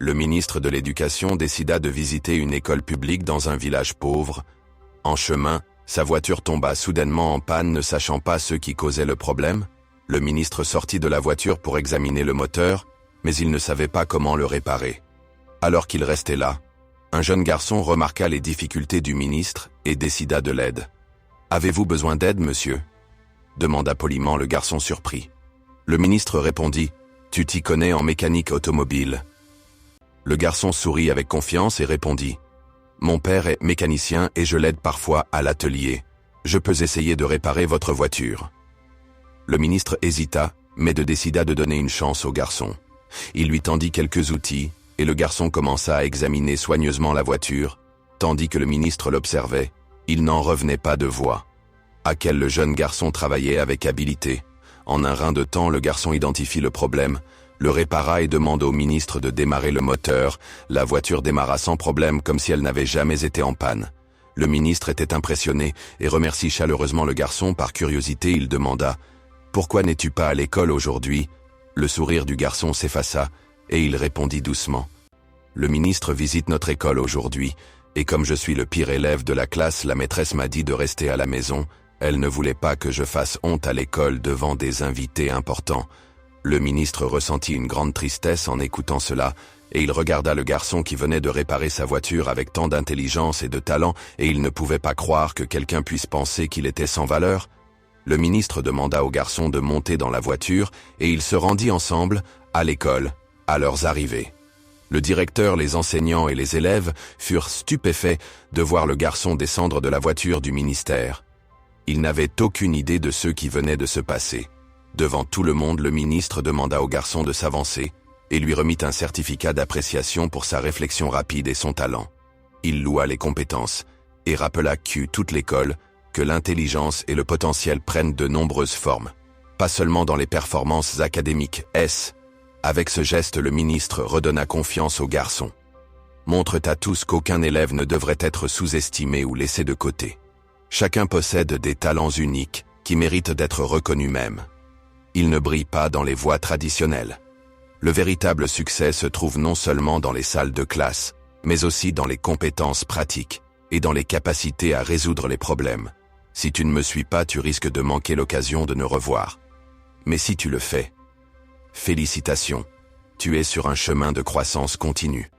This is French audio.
Le ministre de l'Éducation décida de visiter une école publique dans un village pauvre. En chemin, sa voiture tomba soudainement en panne, ne sachant pas ce qui causait le problème. Le ministre sortit de la voiture pour examiner le moteur, mais il ne savait pas comment le réparer. Alors qu'il restait là, un jeune garçon remarqua les difficultés du ministre et décida de l'aide. « Avez-vous besoin d'aide, monsieur ?» demanda poliment le garçon surpris. Le ministre répondit « Tu t'y connais en mécanique automobile ?» Le garçon sourit avec confiance et répondit « Mon père est mécanicien et je l'aide parfois à l'atelier. Je peux essayer de réparer votre voiture. » Le ministre hésita, mais décida de donner une chance au garçon. Il lui tendit quelques outils, et le garçon commença à examiner soigneusement la voiture. Tandis que le ministre l'observait, il n'en revenait pas de voix. À quel le jeune garçon travaillait avec habileté. En un rein de temps, le garçon identifie le problème, le répara et demande au ministre de démarrer le moteur. La voiture démarra sans problème, comme si elle n'avait jamais été en panne. Le ministre était impressionné et remercie chaleureusement le garçon. Par curiosité, il demanda « Pourquoi n'es-tu pas à l'école aujourd'hui ?» Le sourire du garçon s'effaça et il répondit doucement « Le ministre visite notre école aujourd'hui, et comme je suis le pire élève de la classe, la maîtresse m'a dit de rester à la maison. Elle ne voulait pas que je fasse honte à l'école devant des invités importants. » Le ministre ressentit une grande tristesse en écoutant cela, et il regarda le garçon qui venait de réparer sa voiture avec tant d'intelligence et de talent, et il ne pouvait pas croire que quelqu'un puisse penser qu'il était sans valeur. Le ministre demanda au garçon de monter dans la voiture, et ils se rendit ensemble à l'école, à leurs arrivées. Le directeur, les enseignants et les élèves furent stupéfaits de voir le garçon descendre de la voiture du ministère. Ils n'avaient aucune idée de ce qui venait de se passer. Devant tout le monde, le ministre demanda au garçon de s'avancer et lui remit un certificat d'appréciation pour sa réflexion rapide et son talent. Il loua les compétences et rappela toute l'école que l'intelligence et le potentiel prennent de nombreuses formes, pas seulement dans les performances académiques. Avec ce geste, le ministre redonna confiance au garçon. Montre à tous qu'aucun élève ne devrait être sous-estimé ou laissé de côté. Chacun possède des talents uniques qui méritent d'être reconnus même. Ils ne brillent pas dans les voies traditionnelles. Le véritable succès se trouve non seulement dans les salles de classe, mais aussi dans les compétences pratiques et dans les capacités à résoudre les problèmes. Si tu ne me suis pas, tu risques de manquer l'occasion de nous revoir. Mais si tu le fais, félicitations, tu es sur un chemin de croissance continue.